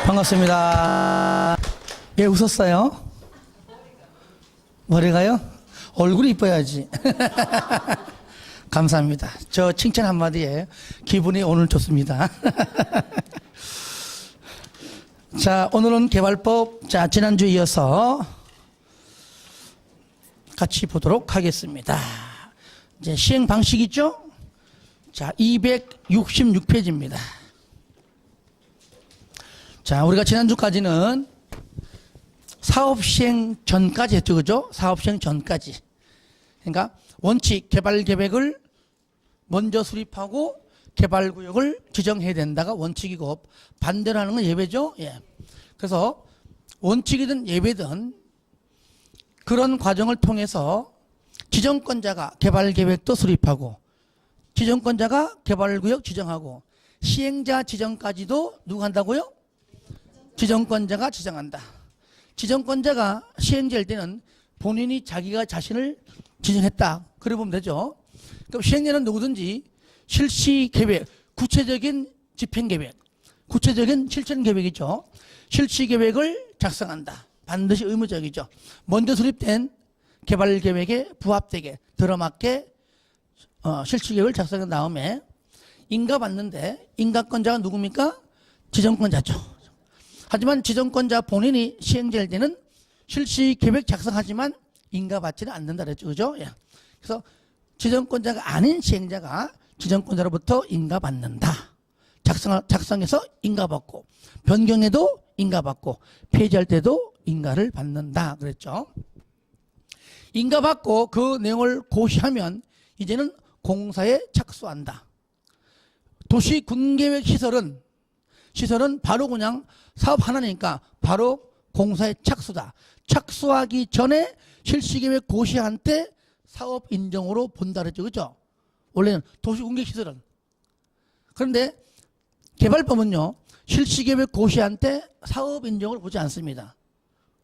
반갑습니다. 예, 웃었어요? 머리가요? 얼굴이 이뻐야지. 감사합니다. 저 칭찬 한마디에 기분이 오늘 좋습니다. 자, 오늘은 개발법, 자, 지난주에 이어서 같이 보도록 하겠습니다. 이제 시행 방식 있죠? 자, 266페이지입니다. 자, 우리가 지난주까지는 사업 시행 전까지 했죠, 그죠? 사업 시행 전까지. 그러니까 원칙, 개발 계획을 먼저 수립하고 개발 구역을 지정해야 된다가 원칙이고, 반대로 하는 건 예외죠. 예. 그래서 원칙이든 예외든 그런 과정을 통해서 지정권자가 개발 계획도 수립하고, 지정권자가 개발 구역 지정하고, 시행자 지정까지도 누가 한다고요? 지정권자가 지정한다. 지정권자가 시행자일 때는 본인이 자기가 자신을 지정했다. 그래 보면 되죠. 그럼 시행자는 누구든지 실시 계획, 구체적인 집행 계획, 구체적인 실천 계획이죠. 실시 계획을 작성한다. 반드시 의무적이죠. 먼저 수립된 개발 계획에 부합되게 들어맞게 실시 계획을 작성한 다음에 인가받는데, 인가권자가 누굽니까? 지정권자죠. 하지만 지정권자 본인이 시행자일 때는 실시 계획 작성하지만 인가받지는 않는다 그랬죠. 그죠? 예. 그래서 지정권자가 아닌 시행자가 지정권자로부터 인가받는다. 작성해서 인가받고, 변경해도 인가받고, 폐지할 때도 인가를 받는다 그랬죠. 인가받고 그 내용을 고시하면 이제는 공사에 착수한다. 도시 군계획 시설은 바로 그냥 사업 하나니까 바로 공사에 착수다. 착수하기 전에 실시계획 고시한 때 사업 인정으로 본다 그랬죠. 그죠? 원래는 도시공개시설은. 그런데 개발법은요, 실시계획 고시한 때 사업 인정을 보지 않습니다.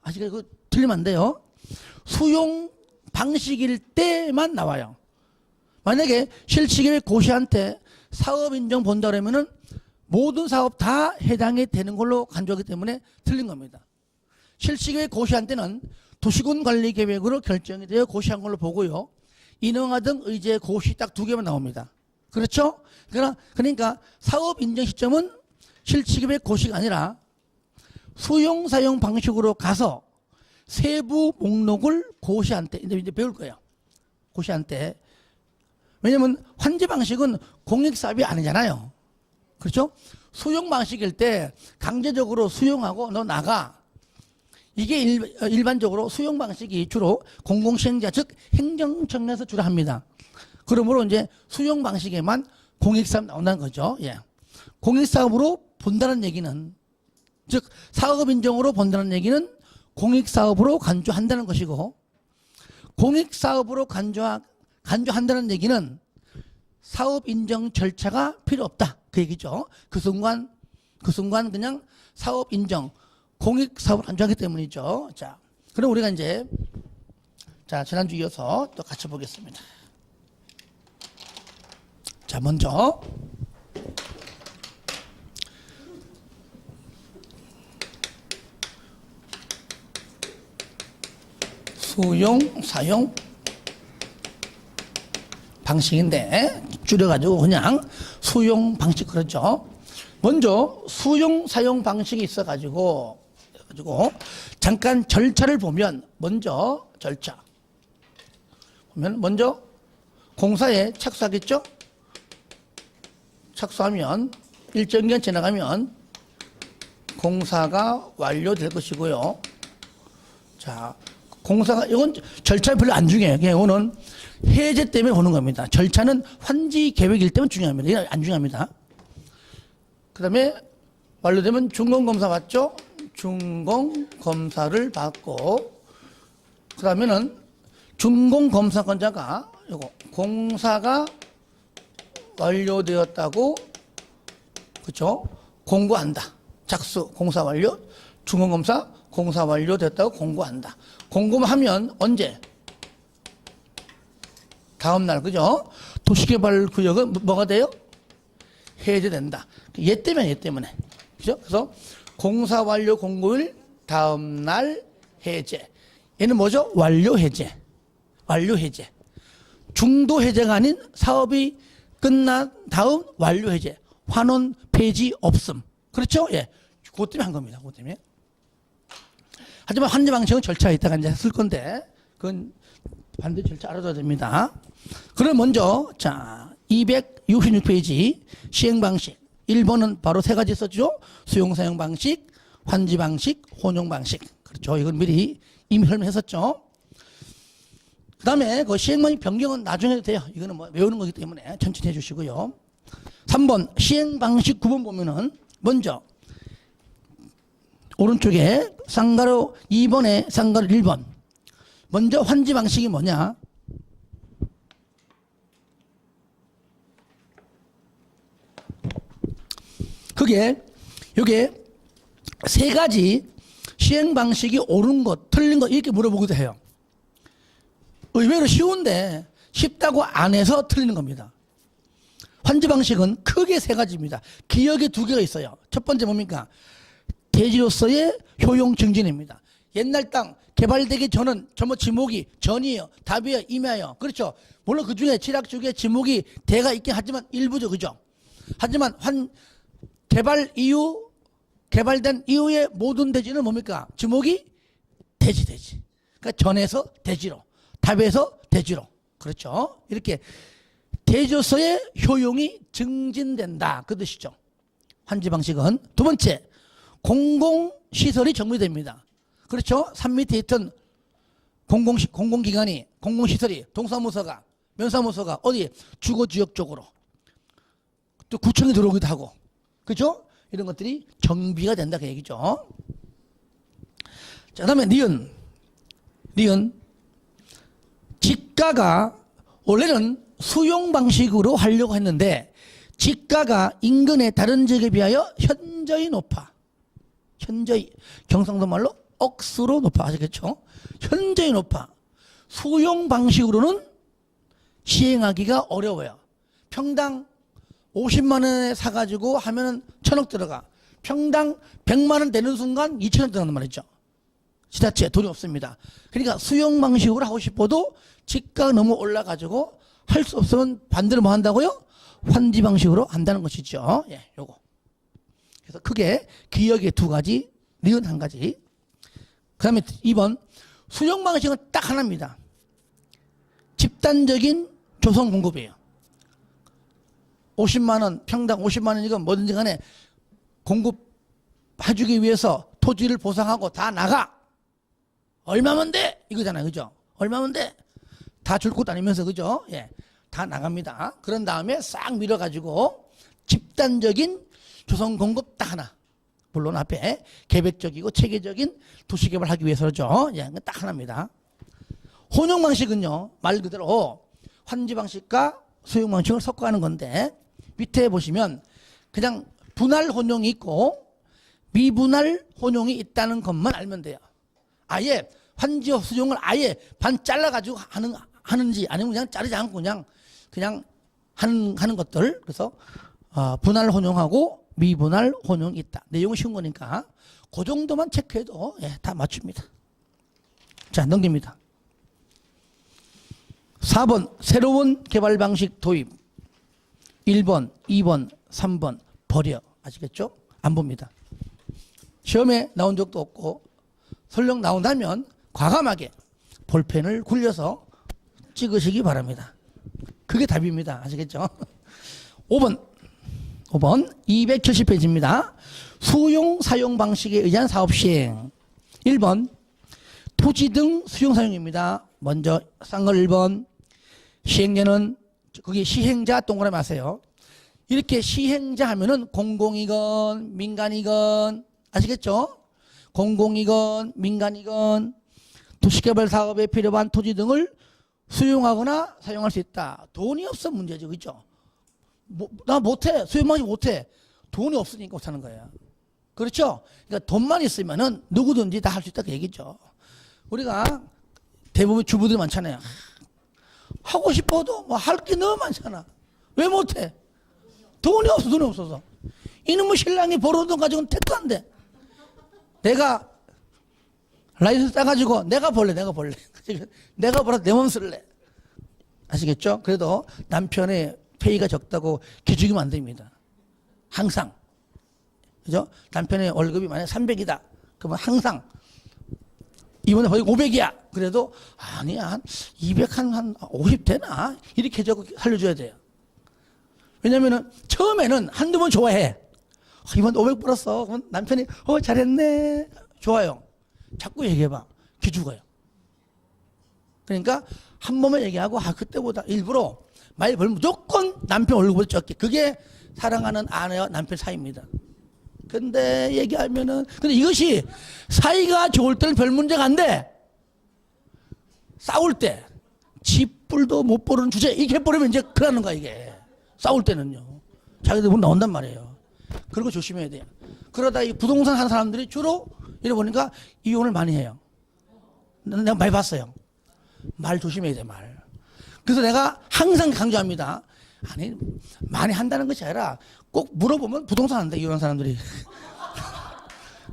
아시겠어요? 그거 틀리면 안 돼요. 수용 방식일 때만 나와요. 만약에 실시계획 고시한 때 사업 인정 본다 그러면은 모든 사업 다 해당이 되는 걸로 간주하기 때문에 틀린 겁니다. 실시계획 고시한 때는 도시군 관리 계획으로 결정이 되어 고시한 걸로 보고요. 인허가 등 의제 고시 딱 두 개만 나옵니다. 그렇죠? 그러니까 사업 인정 시점은 실시계획 고시가 아니라 수용 사용 방식으로 가서 세부 목록을 고시한 때, 이제 배울 거예요. 고시한 때. 왜냐면 환지 방식은 공익사업이 아니잖아요. 그렇죠? 수용 방식일 때 강제적으로 수용하고 너 나가. 이게 일반적으로 수용 방식이 주로 공공시행자, 즉 행정청에서 주로 합니다. 그러므로 이제 수용 방식에만 공익사업 나온다는 거죠. 예. 공익사업으로 본다는 얘기는, 즉 사업 인정으로 본다는 얘기는 공익사업으로 간주한다는 것이고, 공익사업으로 간주한다는 얘기는 사업 인정 절차가 필요 없다. 그 얘기죠. 그 순간 그냥 사업 인정, 공익사업을 간주하기 때문이죠. 자, 그럼 우리가 이제, 자, 지난주 이어서 또 같이 보겠습니다. 자, 먼저, 수용, 사용 방식인데, 줄여가지고 그냥 수용 방식 그렇죠. 먼저 수용, 사용 방식이 있어가지고, 잠깐 절차를 보면, 먼저 절차. 보면, 먼저 공사에 착수하겠죠? 착수하면, 일정 기간 지나가면 공사가 완료될 것이고요. 자, 공사가, 이건 절차 별로 안 중요해요. 이거는 해제 때문에 오는 겁니다. 절차는 환지 계획일 때면 중요합니다. 이건 안 중요합니다. 그 다음에 완료되면 준공검사 받죠? 준공검사를 받고, 그 다음에는 준공검사권자가 요거 공사가 완료되었다고, 그렇죠? 공고한다. 작수, 공사 완료, 준공검사, 공사 완료됐다고 공고한다. 공고만 하면 언제? 다음날, 그죠? 도시개발구역은 뭐가 돼요? 해제된다. 얘 때문에. 그죠? 그래서 공사 완료 공고일 다음 날 해제. 얘는 뭐죠? 완료 해제. 완료 해제. 중도 해제가 아닌 사업이 끝난 다음 완료 해제. 환원 폐지 없음. 그렇죠? 예. 그것 때문에 한 겁니다. 그것 때문에. 하지만 환지 방식은 절차가 있다가 이제 쓸 건데, 그건 반드시 절차 알아둬야 됩니다. 그럼 먼저, 자, 266페이지 시행 방식. 1번은 바로 세 가지 썼죠. 수용 사용 방식, 환지 방식, 혼용 방식. 그렇죠. 이건 미리 이미 설명했었죠. 그 다음에 그 시행 방식 변경은 나중에 해도 돼요. 이거는 뭐 외우는 거기 때문에 천천히 해주시고요. 3번 시행 방식 9번 보면은 먼저 오른쪽에 쌍가로 2번에 쌍가로 1번. 먼저 환지 방식이 뭐냐? 그게 요게 세 가지 시행 방식이 옳은 것, 틀린 것 이렇게 물어보기도 해요. 의외로 쉬운데 쉽다고 안 해서 틀리는 겁니다. 환지 방식은 크게 세 가지입니다. 기억에 두 개가 있어요. 첫 번째 뭡니까? 대지로서의 효용 증진입니다. 옛날 땅 개발되기 전은 전부 지목이 전이에요, 답이에요, 임야예요. 그렇죠. 물론 그 중에 칠학주기에 지목이 대가 있긴 하지만 일부죠, 그죠. 하지만 개발 이후, 개발된 이후의 모든 대지는 뭡니까? 지목이 대지. 그러니까 전에서 대지로, 답에서 대지로. 그렇죠. 이렇게 대지로서의 효용이 증진된다. 그 뜻이죠. 환지 방식은. 두 번째, 공공시설이 정비됩니다. 그렇죠. 산 밑에 있던 공공기관이, 공공시설이, 동사무소가, 면사무소가 어디? 주거지역 쪽으로. 또 구청이 들어오기도 하고. 그죠? 이런 것들이 정비가 된다. 그 얘기죠. 자, 그 다음에 니은. 지가가 원래는 수용 방식으로 하려고 했는데 지가가 인근의 다른 지역에 비하여 현저히 높아. 현저히. 경상도 말로 억수로 높아. 아시겠죠? 현저히 높아. 수용 방식으로는 시행하기가 어려워요. 평당 50만 원에 사가지고 하면은 1,000억 들어가. 평당 100만 원 되는 순간 2,000억 들어간단 말이죠. 지자체 돈이 없습니다. 그러니까 수용 방식으로 하고 싶어도 지가가 너무 올라가지고 할 수 없으면 반대로 뭐 한다고요? 환지 방식으로 한다는 것이죠. 예, 요거. 그래서 크게 기억의 두 가지, 니은 한 가지. 그 다음에 2번. 수용 방식은 딱 하나입니다. 집단적인 조성 공급이에요. 50만 원, 평당 50만 원이건 뭐든지 간에 공급해주기 위해서 토지를 보상하고 다 나가. 얼마면 돼? 이거잖아요. 그죠? 얼마면 돼? 다 줄 곳 아니면서, 그죠? 예. 다 나갑니다. 그런 다음에 싹 밀어가지고 집단적인 조성 공급 딱 하나. 물론 앞에 계획적이고 체계적인 도시 개발하기 위해서죠. 예. 딱 하나입니다. 혼용 방식은요, 말 그대로 환지 방식과 수용 방식을 섞어가는 건데, 밑에 보시면 그냥 분할 혼용이 있고 미분할 혼용이 있다는 것만 알면 돼요. 아예 환지 수용을 아예 반 잘라가지고 하는지 아니면 그냥 자르지 않고 그냥 하는 것들. 그래서 분할 혼용하고 미분할 혼용이 있다. 내용은 쉬운 거니까 그 정도만 체크해도 예, 다 맞춥니다. 자, 넘깁니다. 4번 새로운 개발 방식 도입. 1번, 2번, 3번 버려. 아시겠죠? 안 봅니다. 시험에 나온 적도 없고 설령 나온다면 과감하게 볼펜을 굴려서 찍으시기 바랍니다. 그게 답입니다. 아시겠죠? 5번 270페이지입니다. 수용 사용 방식에 의한 사업 시행. 1번 토지 등 수용 사용입니다. 먼저 싼 걸 1번. 시행자는 거기 시행자 동그라미 하세요. 이렇게 시행자 하면은 공공이건 민간이건 아시겠죠? 공공이건 민간이건 도시개발 사업에 필요한 토지 등을 수용하거나 사용할 수 있다. 돈이 없어 문제죠. 그렇죠? 나 못해. 수용하지 못해. 돈이 없으니까 못하는 거예요. 그렇죠? 그러니까 돈만 있으면은 누구든지 다 할 수 있다 그 얘기죠. 우리가 대부분 주부들이 많잖아요. 하고 싶어도 뭐 할 게 너무 많잖아. 왜 못해? 돈이 없어서. 이놈의 신랑이 벌어둔 돈 가지고는 택도 안 돼. 내가 라이선스 따가지고 내가 벌래. 내가 벌어서 내 몸 쓸래. 아시겠죠? 그래도 남편의 페이가 적다고 기죽이면 안 됩니다. 항상. 그죠? 남편의 월급이 만약 300이다. 그러면 항상 이번에 거의 500이야. 그래도 아니야. 한 200, 한 50 되나? 이렇게 해서 살려줘야 돼요. 왜냐면은 처음에는 한두 번 좋아해. 이번 500 벌었어. 그러면 남편이 잘했네. 좋아요. 자꾸 얘기해봐. 기죽어요. 그러니까 한 번만 얘기하고 그때보다 일부러 많이 벌면 무조건 남편 월급보다 적게. 그게 사랑하는 아내와 남편 사이입니다. 근데 얘기하면은 근데 이것이 사이가 좋을 때는 별 문제가 안 돼. 싸울 때 쥐뿔도 못 보는 주제 이렇게 해버리면 이제 큰일 나는 거야 이게. 싸울 때는요. 자기들 문 나온단 말이에요. 그런 거 조심해야 돼요. 그러다 이 부동산 하는 사람들이 주로 이래 보니까 이혼을 많이 해요. 내가 많이 봤어요. 말 조심해야 돼 말. 그래서 내가 항상 강조합니다. 아니 많이 한다는 것이 아니라 꼭 물어보면 부동산 한다 이런 사람들이.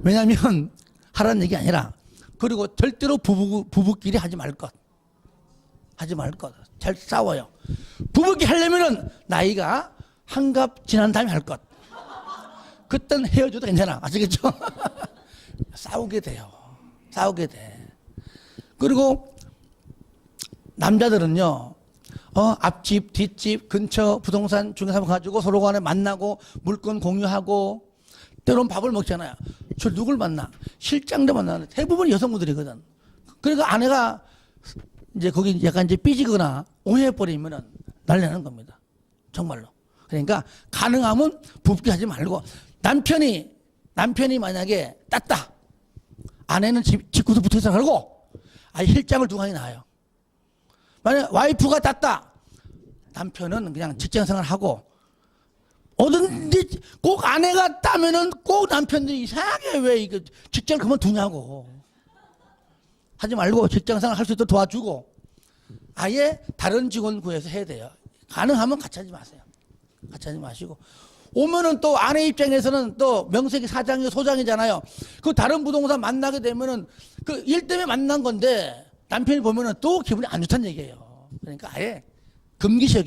왜냐하면 하라는 얘기 아니라. 그리고 절대로 부부끼리 하지 말 것. 잘 싸워요. 부부끼리 하려면은 나이가 한갑 지난 다음에 할 것. 그땐 헤어져도 괜찮아. 아시겠죠? 싸우게 돼요. 싸우게 돼. 그리고 남자들은요. 앞집, 뒷집, 근처 부동산 중개사 가지고 서로 간에 만나고 물건 공유하고 때로는 밥을 먹잖아요. 저 누굴 만나? 실장도 만나는데 대부분 여성분들이거든. 그러니까 아내가 이제 거기 약간 이제 삐지거나 오해해버리면은 난리 나는 겁니다. 정말로. 그러니까 가능하면 붓기 하지 말고 남편이 만약에 땄다. 아내는 집구도 붙어서 살고 아예 실장을 두고 하는 게 나아요. 만약 와이프가 땄다. 남편은 그냥 직장생활 하고 어딘지 꼭 아내가 따면은 꼭 남편들이 이상하게 왜 이거 직장을 그만두냐고. 하지 말고 직장생활 할 수 있도록 도와주고 아예 다른 직원 구해서 해야 돼요. 가능하면 같이 하지 마세요. 같이 하지 마시고 오면은 또 아내 입장에서는 또 명색이 사장이고 소장이잖아요. 그 다른 부동산 만나게 되면은 그 일 때문에 만난 건데 남편이 보면은 또 기분이 안 좋다는 얘기예요. 그러니까 아예 금기시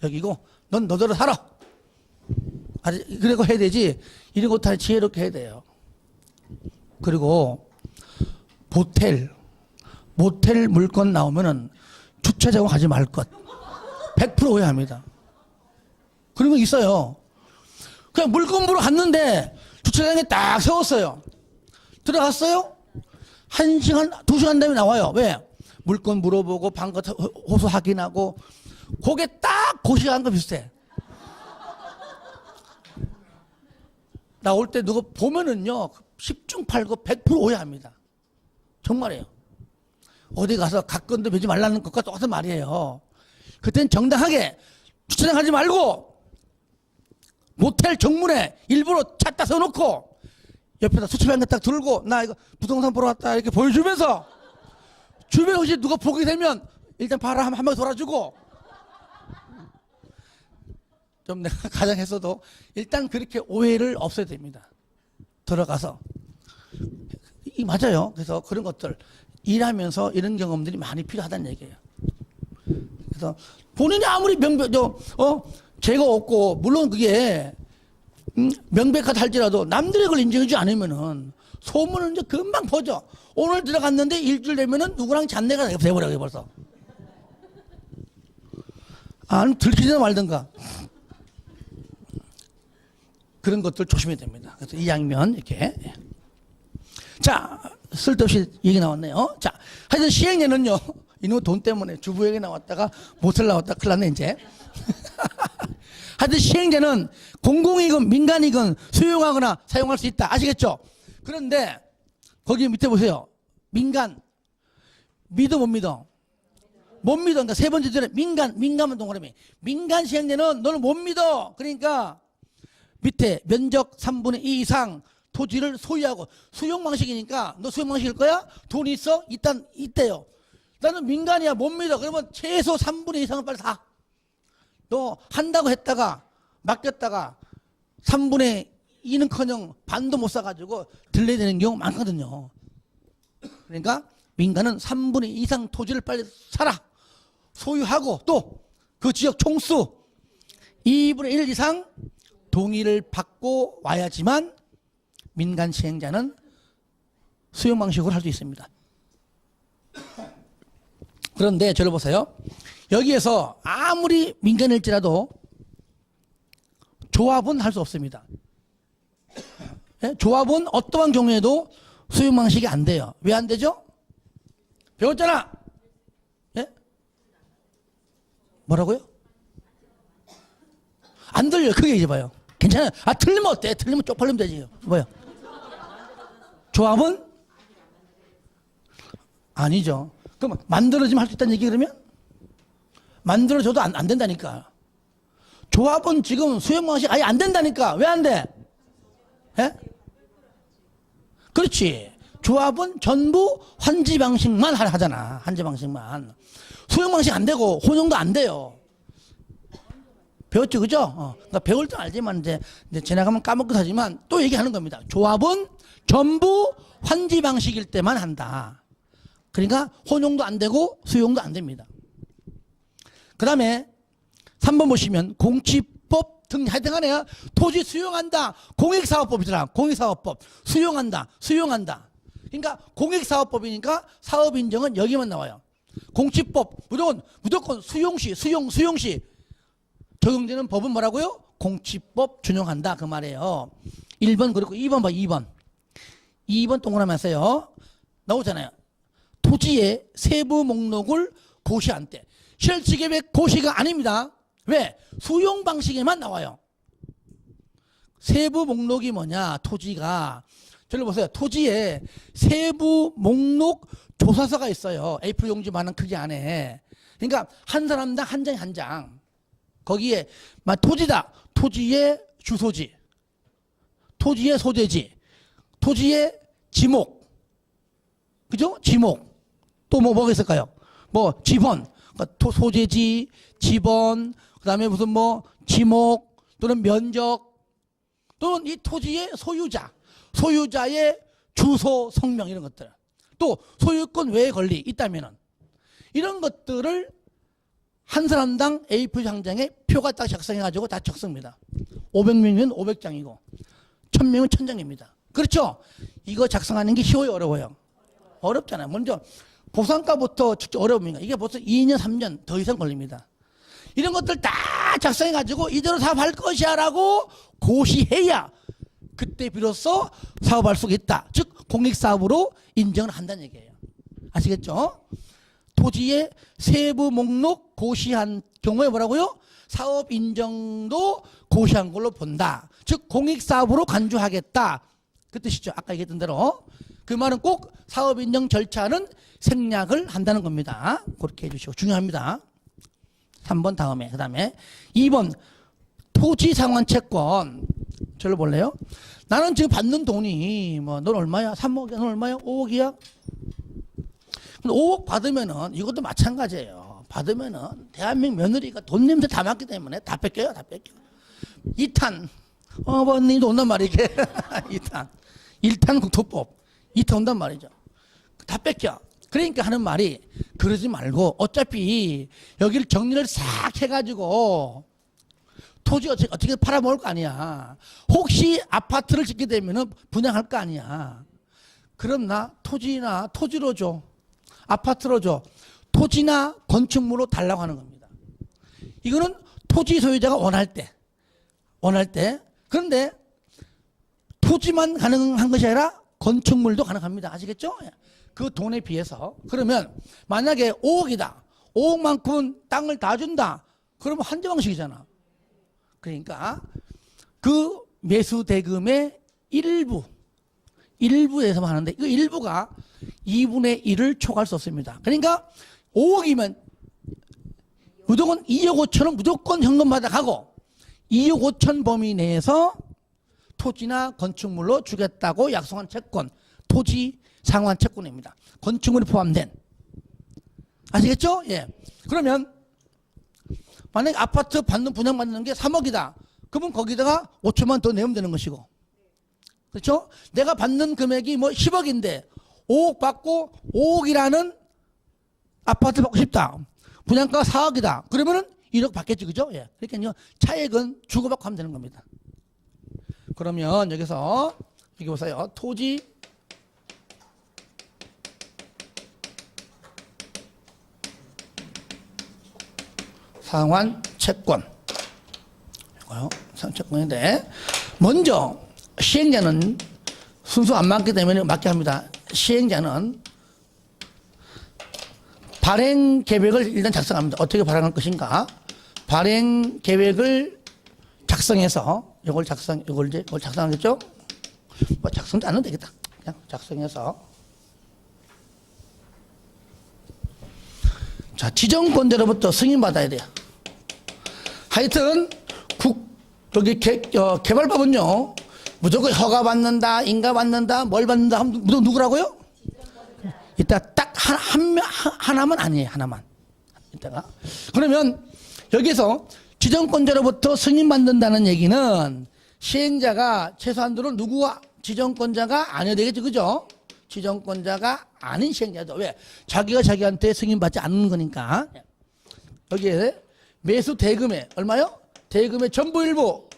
여기고 넌 너대로 살아. 그리고 해야 되지. 이런 것도 다 지혜롭게 해야 돼요. 그리고 모텔 물건 나오면은 주차장으로 가지 말 것. 100% 오해합니다. 그런 거 있어요. 그냥 물건 보러 갔는데 주차장에 딱 세웠어요. 들어갔어요? 1시간, 2시간 다음에 나와요. 왜? 물건 물어보고 방과 호수 확인하고 그게 딱 그 시간과 비슷해. 나올 때 누가 보면은요 10중 8구 100% 오해합니다. 정말이에요. 어디 가서 각건도 매지 말라는 것과 똑같은 말이에요. 그땐 정당하게 주차장 가지 말고 모텔 정문에 일부러 차 따서 놓고 옆에다 수치방에 딱 들고 나 이거 부동산 보러 왔다 이렇게 보여주면서 주변에 혹시 누가 보게 되면 일단 봐라 한 바퀴 돌아주고 좀 내가 가장했어도 일단 그렇게 오해를 없애야 됩니다. 들어가서 이 맞아요. 그래서 그런 것들 일하면서 이런 경험들이 많이 필요하다는 얘기예요. 그래서 본인이 아무리 죄가 없고 물론 그게 명백하다 할지라도 남들의 걸 인정해주지 않으면은 소문은 이제 금방 퍼져. 오늘 들어갔는데 일주일 되면은 누구랑 잔내가 돼버려요 벌써. 들키지나 말든가. 그런 것들 조심해야 됩니다. 그래서 이 양면 이렇게. 자, 쓸데없이 얘기 나왔네요. 자, 하여튼 시행령은요. 이놈 돈 때문에 주부에게 나왔다가 모텔 나왔다 큰일 났네 이제. 하여튼 시행제는 공공이건 민간이건 수용하거나 사용할 수 있다. 아시겠죠? 그런데 거기 밑에 보세요. 민간 믿어 못 믿어? 못 믿어. 그러니까 세 번째 전에 민간만 동그라미. 민간 시행제는 너는 못 믿어. 그러니까 밑에 면적 3분의 2 이상 토지를 소유하고 수용 방식이니까 너 수용 방식일 거야? 돈 있어? 일단 있대요. 나는 민간이야 못 믿어. 그러면 최소 3분의 2 이상은 빨리 사. 너 한다고 했다가 맡겼다가 3분의 2는커녕 반도 못 사가지고 들려야 되는 경우 많거든요. 그러니까 민간은 3분의 2 이상 토지를 빨리 사라. 소유하고 또 그 지역 총수 2분의 1 이상 동의를 받고 와야지만 민간 시행자는 수용 방식으로 할 수 있습니다. 그런데 저를 보세요. 여기에서 아무리 민간일지라도 조합은 할 수 없습니다. 조합은 어떠한 경우에도 수용 방식이 안 돼요. 왜 안 되죠? 배웠잖아. 예? 뭐라고요? 안 들려요. 크게 얘기해봐요. 괜찮아요. 아, 틀리면 어때? 틀리면 쪽팔리면 되지. 뭐요? 조합은? 아니죠. 그럼 만들어지면 할 수 있다는 얘기 그러면? 만들어줘도 안 된다니까. 조합은 지금 수용 방식 아예 안 된다니까. 왜 안 돼? 예? 그렇지. 조합은 전부 환지 방식만 하잖아. 환지 방식만. 수용 방식 안 되고 혼용도 안 돼요. 배웠죠, 그죠? 그러니까 배울 줄 알지만 이제 지나가면 까먹고 하지만 또 얘기하는 겁니다. 조합은 전부 환지 방식일 때만 한다. 그러니까 혼용도 안 되고 수용도 안 됩니다. 그 다음에 3번 보시면 공치법 등 하여튼간에 토지 수용한다. 공익사업법이더라. 공익사업법. 수용한다. 그러니까 공익사업법이니까 사업인정은 여기만 나와요. 공치법 무조건 수용시 적용되는 법은 뭐라고요? 공치법 준용한다 그 말이에요. 1번 그리고 2번 봐. 2번 동그라미 하세요. 나오잖아요. 토지의 세부 목록을 고시한 때. 실지계획 고시가 아닙니다. 왜? 수용 방식에만 나와요. 세부 목록이 뭐냐? 토지가 저를 보세요. 토지에 세부 목록 조사서가 있어요. A4 용지만한 크기 안에. 그러니까 한 사람당 한 장에 한 장. 거기에 토지다. 토지의 주소지, 토지의 소재지, 토지의 지목, 그죠? 지목. 또 뭐가 있을까요? 뭐 지번, 그러니까 소재지, 지번, 그다음에 무슨 뭐 지목 또는 면적 또는 이 토지의 소유자의 주소, 성명 이런 것들. 또 소유권 외의 권리 있다면은 이런 것들을 한 사람당 A4 한 장에 표가 딱 작성해가지고 다 적습니다. 500명이면 500장이고 1000명이면 1000장입니다. 그렇죠? 이거 작성하는 게 쉬워요, 어려워요? 어렵잖아요. 먼저 보상가부터 어려웁니다. 이게 벌써 2년, 3년 더 이상 걸립니다. 이런 것들 다 작성해가지고 이대로 사업할 것이야 라고 고시해야 그때 비로소 사업할 수가 있다. 즉 공익사업으로 인정을 한다는 얘기예요. 아시겠죠? 토지의 세부 목록 고시한 경우에 뭐라고요? 사업 인정도 고시한 걸로 본다. 즉 공익사업으로 간주하겠다. 그 뜻이죠. 아까 얘기했던 대로. 그 말은 꼭 사업 인정 절차는 생략을 한다는 겁니다. 그렇게 해주시고 중요합니다. 3번 다음에 그 다음에 2번 토지 상환 채권. 저를 볼래요? 나는 지금 받는 돈이 뭐 넌 얼마야? 3억이야? 넌 얼마야? 5억이야? 5억 받으면은 이것도 마찬가지예요. 받으면은 대한민국 며느리가 돈 냄새 다 맡기 때문에 다 뺏겨요. 다 뺏겨. 2탄 어머니도 온단 말이게. 2탄 1탄 국토법 2탄 온단 말이죠. 다 뺏겨. 그러니까 하는 말이 그러지 말고 어차피 여기를 정리를 싹 해가지고 토지 어떻게 팔아먹을 거 아니야. 혹시 아파트를 짓게 되면은 분양할 거 아니야. 그럼 나 토지로 줘. 아파트로 줘. 토지나 건축물로 달라고 하는 겁니다. 이거는 토지 소유자가 원할 때. 그런데 토지만 가능한 것이 아니라 건축물도 가능합니다. 아시겠죠? 그 돈에 비해서. 그러면 만약에 5억이다. 5억만큼은 땅을 다 준다. 그러면 한제 방식이잖아. 그러니까 그 매수 대금의 일부에서만 하는데 그 일부가 2분의 1을 초과할 수 없습니다. 그러니까 5억이면 무조건 2억 5천은 무조건 현금 받아가고 2억 5천 범위 내에서 토지나 건축물로 주겠다고 약속한 채권, 토지 상환 채권입니다. 건축물이 포함된. 아시겠죠? 예. 그러면 만약에 아파트 분양받는 게 3억이다. 그러면 거기다가 5천만 더 내면 되는 것이고. 그렇죠? 내가 받는 금액이 뭐 10억인데 5억 받고 5억이라는 아파트 받고 싶다. 분양가가 4억이다. 그러면은 1억 받겠지. 그죠? 예. 그러니까 차액은 주고받고 하면 되는 겁니다. 그러면 여기서 여기 보세요. 토지 상환 채권. 이거요. 상환 채권인데 먼저 시행자는 순서 안 맞기 때문에 맞게 합니다. 시행자는 발행 계획을 일단 작성합니다. 어떻게 발행할 것인가? 발행 계획을 작성해서 이걸 작성하겠죠? 뭐 작성도 안 해도 되겠다. 그냥 작성해서 자 지정권자로부터 승인받아야 돼요. 하여튼 여기 개발법은요 무조건 허가 받는다, 인가 받는다, 뭘 받는다 하면 누구라고요? 이따 딱 하나만 아니에요. 하나만. 이따가 그러면 여기서 지정권자로부터 승인받는다는 얘기는 시행자가 최소한도로 누구와 지정권자가 아니어야 되겠죠. 그죠? 지정권자가 아닌 시행자도. 왜? 자기가 자기한테 승인받지 않는 거니까. 여기에 매수 대금에 얼마요? 대금의 전부 일부요.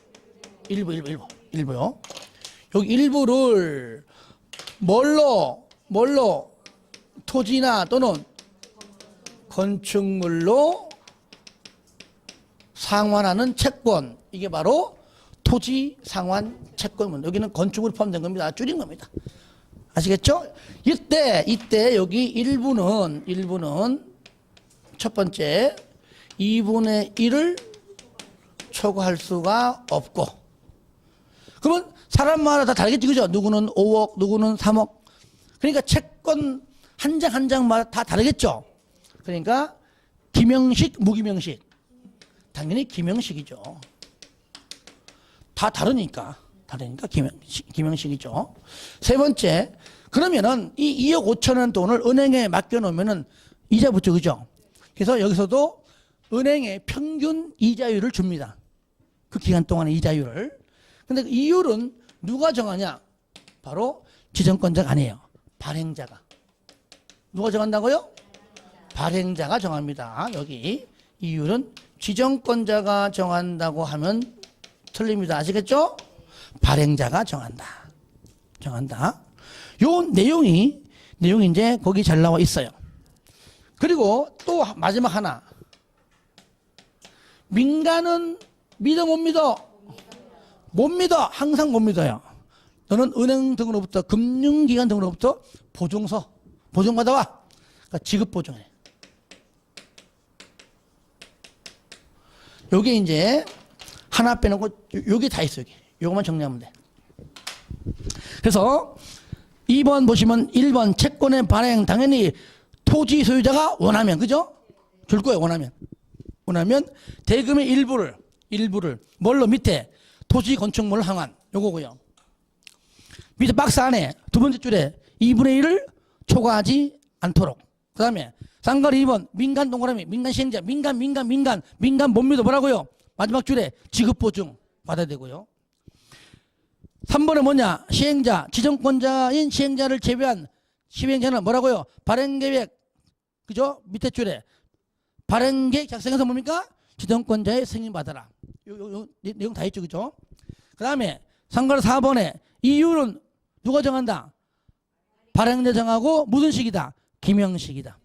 여기 일부를 뭘로 토지나 또는 건축물로 상환하는 채권. 이게 바로 토지 상환 채권. 여기는 건축물이 포함된 겁니다. 줄인 겁니다. 아시겠죠? 이때 여기 일부는 첫 번째 2분의 1을 초과할 수가 없고. 그러면 사람마다 다 다르겠지. 그죠? 누구는 5억, 누구는 3억. 그러니까 채권 한 장 한 장마다 다 다르겠죠. 그러니까 기명식, 무기명식. 당연히 기명식이죠. 다 다르니까 기명식이죠. 세 번째, 그러면은 이 2억 5천원 돈을 은행에 맡겨놓으면은 이자 붙죠. 그죠? 그래서 여기서도 은행에 평균 이자율을 줍니다. 그 기간 동안의 이자율을. 근데 그 이율은 누가 정하냐? 바로 지정권자가 아니에요. 발행자가. 누가 정한다고요? 발행자가 정합니다. 여기 이율은 지정권자가 정한다고 하면 틀립니다. 아시겠죠? 발행자가 정한다. 요 내용이 이제 거기 잘 나와 있어요. 그리고 또 마지막 하나. 민간은 믿어 못 믿어? 못 믿어. 항상 못 믿어요. 너는 은행 등으로부터 금융기관 등으로부터 보증 받아와. 그러니까 지급 보증해. 요게 이제 하나 빼놓고 요게 다 있어요. 요거만 정리하면 돼. 그래서 2번 보시면 1번 채권의 발행 당연히 토지 소유자가 원하면, 그죠? 줄 거예요. 원하면 대금의 일부를 뭘로 밑에 토지 건축물 항한 요거고요. 밑에 박스 안에 두 번째 줄에 2분의 1을 초과하지 않도록. 그 다음에 쌍가리 2번 민간 동그라미 민간 시행자 민간 못 믿어 뭐라고요? 마지막 줄에 지급보증 받아야 되고요. 3번은 뭐냐? 시행자 지정권자인 시행자를 제외한 시행자는 뭐라고요? 발행계획. 그죠? 밑에 줄에 발행계획 작성해서 뭡니까? 지정권자의 승인받아라. 요 내용 다 있죠. 그죠? 그 다음에 쌍가리 4번에 이유는 누가 정한다? 발행자 정하고 무슨 식이다? 기명식이다.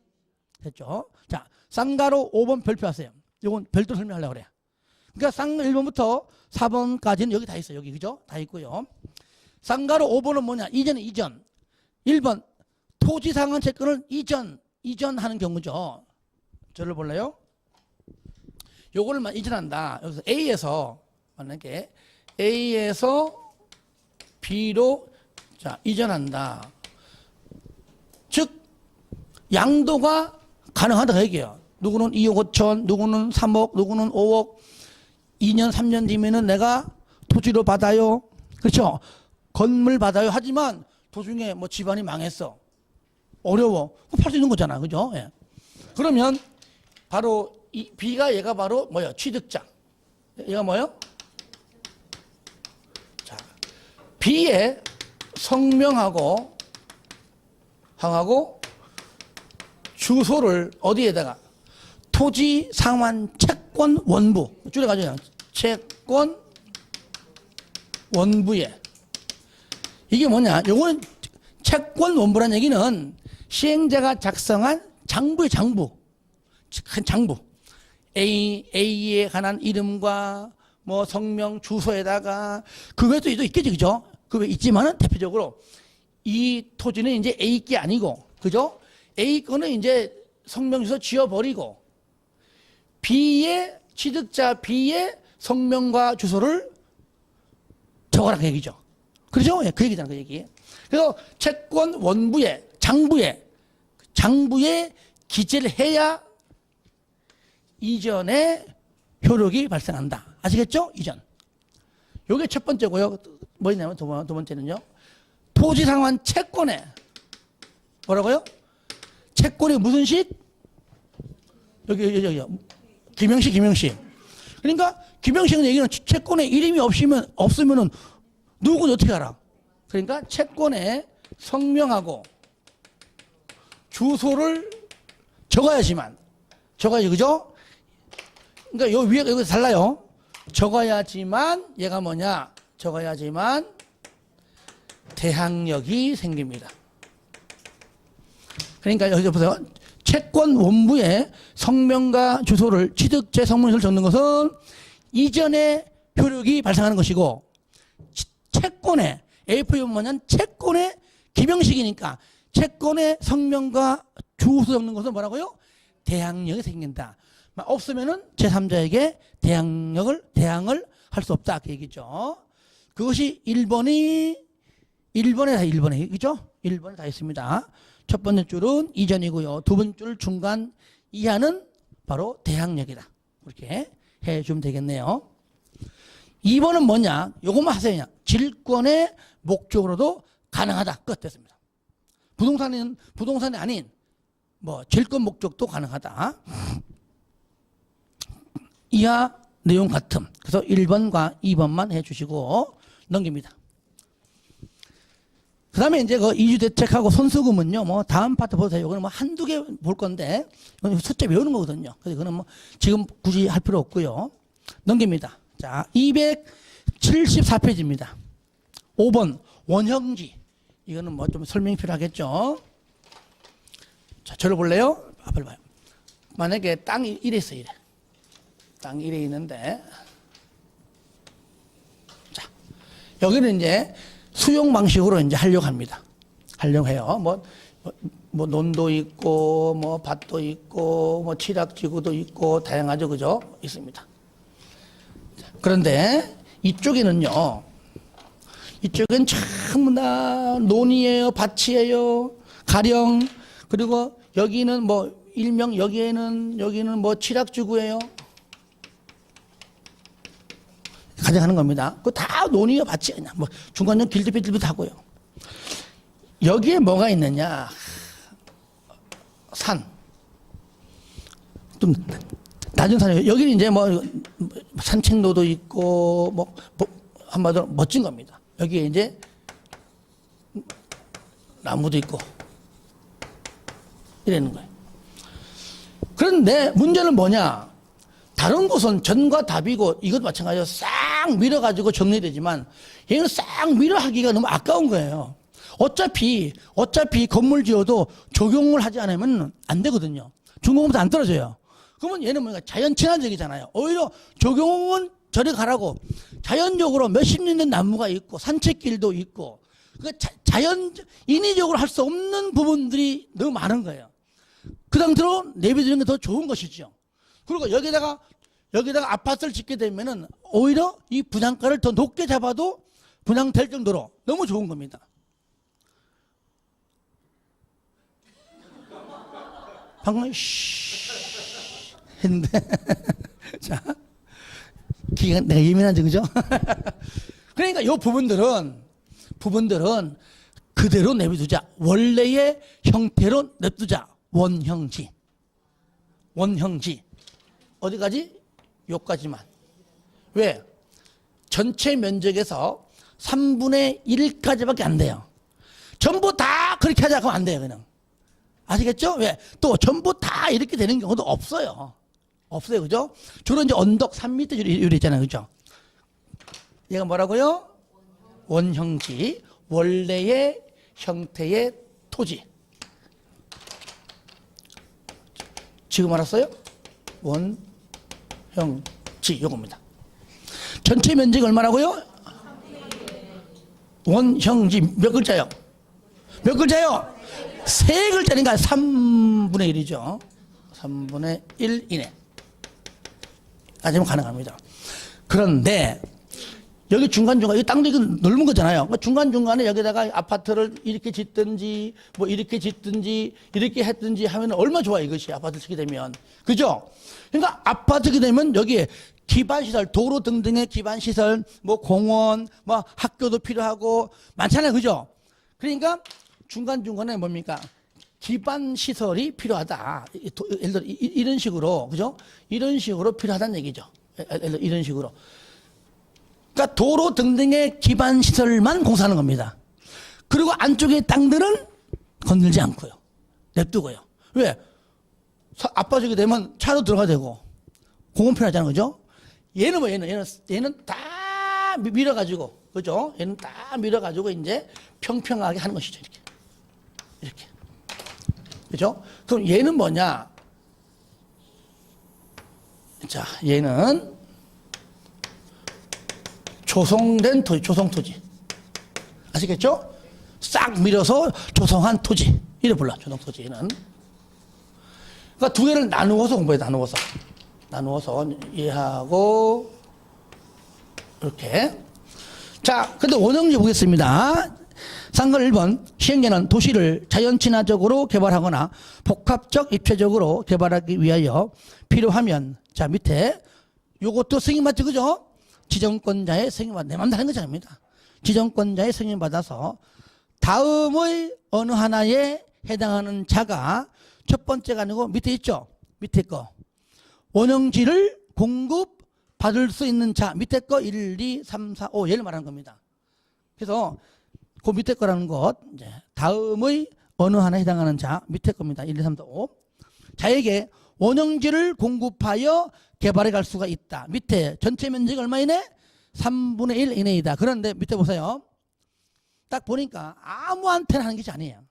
됐죠? 자, 쌍가로 5번 별표하세요. 이건 별도로 설명하려고 그래요. 그러니까 쌍 1번부터 4번까지는 여기 다 있어요. 여기, 그죠? 다 있고요. 쌍가로 5번은 뭐냐? 이전. 1번, 토지 상환 채권을 이전하는 경우죠. 저를 볼래요? 요거를 이전한다. 여기서 A에서, 만약에 A에서 B로, 자, 이전한다. 즉, 양도가 가능하다 그 얘기예요. 누구는 2억 5천, 누구는 3억, 누구는 5억, 2년, 3년 뒤면은 내가 토지로 받아요. 그렇죠? 건물 받아요. 하지만 도중에 뭐 집안이 망했어. 어려워. 팔 수 있는 거잖아. 그죠? 예. 그러면 바로 이 B가 얘가 바로 뭐예요? 취득자. 얘가 뭐예요? B의 성명하고 주소를 어디에다가 토지 상환 채권 원부 줄여가지고 채권 원부에 이게 뭐냐? 요거는 채권 원부란 얘기는 시행자가 작성한 장부의 장부, 큰 장부. A에 관한 이름과 뭐 성명, 주소에다가 그 외에도 있겠지, 그죠? 그 외에 있지만은 대표적으로 이 토지는 이제 A 게 아니고, 그죠? A 거는 이제 성명, 주소 지워버리고 B의 취득자 B의 성명과 주소를 적어라 그 얘기죠. 그렇죠? 그 얘기잖아, 그 얘기. 그래서 채권 원부에 장부에 기재를 해야 이전에 효력이 발생한다. 아시겠죠? 이전. 요게 첫 번째고요. 뭐 있냐면 두 번째는요. 토지 상환 채권에 뭐라고요? 채권이 무슨 식? 여기 김영식. 그러니까 김영식 얘기는 채권에 이름이 없으면은 누구는 어떻게 알아? 그러니까 채권에 성명하고 주소를 적어야지, 그죠? 그러니까 요 위에 여기 달라요. 적어야지만 얘가 뭐냐? 적어야지만 대항력이 생깁니다. 그러니까 여기 보세요. 채권 원부에 성명과 주소를 취득재 성명서를 적는 것은 이전에 효력이 발생하는 것이고 채권에 A4는 뭐냐면 채권의 기명식이니까 채권의 성명과 주소 적는 것은 뭐라고요? 대항력이 생긴다. 없으면은 제3자에게 대항을 할 수 없다. 그 얘기죠. 그것이 1번에 그죠? 1번에 다 있습니다. 첫 번째 줄은 이전이고요. 두 번째 줄 중간 이하는 바로 대항력이다. 그렇게 해주면 되겠네요. 2번은 뭐냐? 요것만 하세요. 질권의 목적으로도 가능하다. 끝 됐습니다. 부동산이 아닌 뭐 질권 목적도 가능하다. 이하 내용 같음. 그래서 1번과 2번만 해주시고 넘깁니다. 그 다음에 이제 그 이주대책하고 손수금은요, 뭐 다음 파트 보세요. 이거는 뭐 한두 개 볼 건데, 이건 숫자 외우는 거거든요. 그래서 이거는 뭐 지금 굳이 할 필요 없고요. 넘깁니다. 자, 274페이지입니다. 5번, 원형지. 이거는 뭐 좀 설명이 필요하겠죠. 자, 저를 볼래요? 앞을 봐요. 만약에 땅이 이래 있어, 이래. 땅이 이래 있는데, 자, 여기는 이제 수용 방식으로 이제 하려고 합니다. 하려고 해요. 뭐 논도 있고, 뭐 밭도 있고, 뭐 칠학지구도 있고, 다양하죠. 그죠? 있습니다. 그런데 이쪽에는요, 이쪽엔 전부 다 논이에요, 밭이에요, 가령, 그리고 여기는 뭐 일명 여기는 뭐 칠학지구예요. 가져가는 겁니다. 그거 다 논이요, 밭이 그냥 뭐 중간에 길드비틀도 하고요. 여기에 뭐가 있느냐? 산. 좀 낮은 산이에요. 여기는 이제 뭐 산책로도 있고 뭐 한마디로 멋진 겁니다. 여기에 이제 나무도 있고 이러는 거예요. 그런데 문제는 뭐냐? 다른 곳은 전과 답이고 이것도 마찬가지로 싹 밀어가지고 정리되지만 얘는 싹 밀어하기가 너무 아까운 거예요. 어차피 건물 지어도 적용을 하지 않으면 안 되거든요. 중공업도 안 떨어져요. 그러면 얘는 뭔가 자연 친화적이잖아요. 오히려 적용은 저리 가라고 자연적으로 몇십 년 된 나무가 있고 산책길도 있고 인위적으로 할 수 없는 부분들이 너무 많은 거예요. 그 상태로 내비두는 게 더 좋은 것이죠. 그리고 여기다가 아파트를 짓게 되면은 오히려 이 분양가를 더 높게 잡아도 분양될 정도로 너무 좋은 겁니다. 방금 했는데 자, 기가 내가 예민한지 그죠? 그러니까 이 부분들은 그대로 내비두자. 원래의 형태로 냅두자. 원형지. 어디까지? 요까지만. 왜? 전체 면적에서 3분의 1까지밖에 안 돼요. 전부 다 그렇게 하자 그러면 안 돼요. 그냥. 아시겠죠? 왜? 또 전부 다 이렇게 되는 경우도 없어요. 없어요. 그죠? 주로 이제 언덕 3m 유리 있잖아요. 그죠? 얘가 뭐라고요? 원형지. 원래의 형태의 토지. 지금 알았어요? 원형지. 요겁니다. 전체 면적이 얼마라고요? 원형지 몇 글자요? 몇 글자요? 세 글자니까 3분의 1이죠. 3분의 1 이내. 까지면 가능합니다. 그런데 여기 중간중간, 이 땅도 이거 넓은 거잖아요. 그러니까 중간중간에 여기다가 아파트를 이렇게 짓든지, 뭐 이렇게 짓든지, 이렇게 했든지 하면 얼마나 좋아, 이것이. 아파트 짓게 되면. 그죠? 그러니까 아파트 짓게 되면 여기에 기반시설, 도로 등등의 기반시설, 뭐 공원, 뭐 학교도 필요하고 많잖아요. 그죠? 그러니까 중간중간에 뭡니까? 기반시설이 필요하다. 예를 들어 이런 식으로, 그죠? 이런 식으로 필요하다는 얘기죠. 예를 들어 이런 식으로. 그러니까 도로 등등의 기반시설만 공사하는 겁니다. 그리고 안쪽의 땅들은 건들지 않고요. 냅두고요. 왜? 아파지게 되면 차도 들어가야 되고 공원 필요하잖아요. 그죠? 얘는 뭐 얘는 다 밀어가지고, 그죠? 얘는 다 밀어가지고 이제 평평하게 하는 것이죠. 이렇게. 그죠? 그럼 얘는 뭐냐? 자, 얘는 조성된 토지, 조성토지. 아시겠죠? 싹 밀어서 조성한 토지. 이래 불러, 조성토지는. 그러니까 두 개를 나누어서 공부해, 나누어서 얘하고, 이렇게. 자, 근데 원형지 보겠습니다. 상글 1번. 시행자는 도시를 자연 친화적으로 개발하거나 복합적 입체적으로 개발하기 위하여 필요하면, 자, 밑에 요것도 승인 맞죠? 그죠? 지정권자의 승인받아, 내 맘대로 하는 거지 아닙니다. 지정권자의 승인받아서 다음의 어느 하나에 해당하는 자가 첫 번째가 아니고 밑에 있죠? 밑에 거. 원형지를 공급받을 수 있는 자, 밑에 거 1, 2, 3, 4, 5 얘를 말하는 겁니다. 그래서 그 밑에 거라는 것, 이제 다음의 어느 하나에 해당하는 자, 밑에 겁니다. 1, 2, 3, 4, 5. 자에게 원형지를 공급하여 개발해 갈 수가 있다. 밑에 전체 면적이 얼마 이내? 3분의 1 이내이다. 그런데 밑에 보세요. 딱 보니까 아무한테나 하는 것이 아니에요.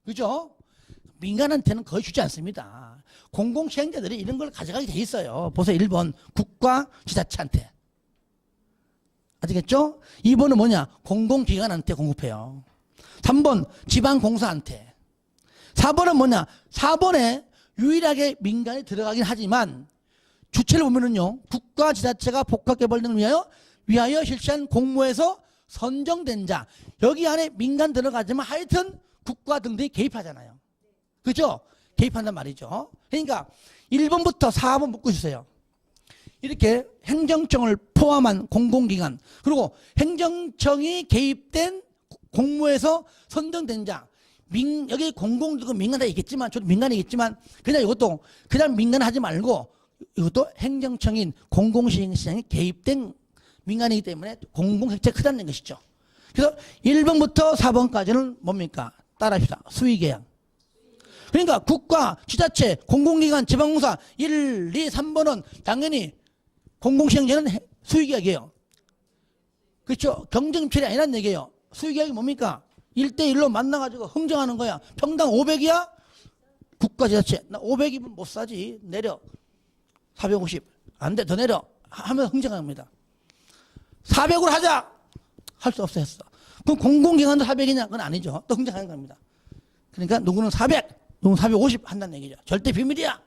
그죠? 민간한테는 거의 주지 않습니다. 공공시행자들이 이런 걸 가져가게 돼 있어요. 보세요. 1번 국가 지자체한테. 아시겠죠? 2번은 뭐냐? 공공기관한테 공급해요. 3번 지방공사한테. 4번은 뭐냐? 4번에 유일하게 민간이 들어가긴 하지만 주체를 보면은요, 국가 지자체가 복합개발 등을 위하여 실시한 공모에서 선정된 자. 여기 안에 민간 들어가지만 하여튼 국가 등등이 개입하잖아요. 그죠? 개입한단 말이죠. 그러니까 1번부터 4번 묻고 있으세요. 이렇게 행정청을 포함한 공공기관, 그리고 행정청이 개입된 공모에서 선정된 자. 여기 공공기관 민간 다 있겠지만, 저도 민간이겠지만, 그냥 이것도 그냥 민간 하지 말고, 이것도 행정청인 공공시행시장이 개입된 민간이기 때문에 공공색채가 크다는 것이죠. 그래서 1번부터 4번까지는 뭡니까? 따라합시다. 수의계약. 그러니까 국가, 지자체, 공공기관, 지방공사 1, 2, 3번은 당연히 공공시행자는 수의계약이에요. 그렇죠? 경쟁입찰이 아니란 얘기예요. 수의계약이 뭡니까? 1대1로 만나가지고 흥정하는 거야. 평당 500이야? 국가, 지자체. 나 500이면 못 사지. 내려. 450. 안 돼. 더 내려. 하면 흥정합니다. 400으로 하자. 할 수 없어 했어. 그럼 공공기관도 400이냐? 그건 아니죠. 또 흥정하는 겁니다. 그러니까 누구는 400, 누구는 450 한다는 얘기죠. 절대 비밀이야.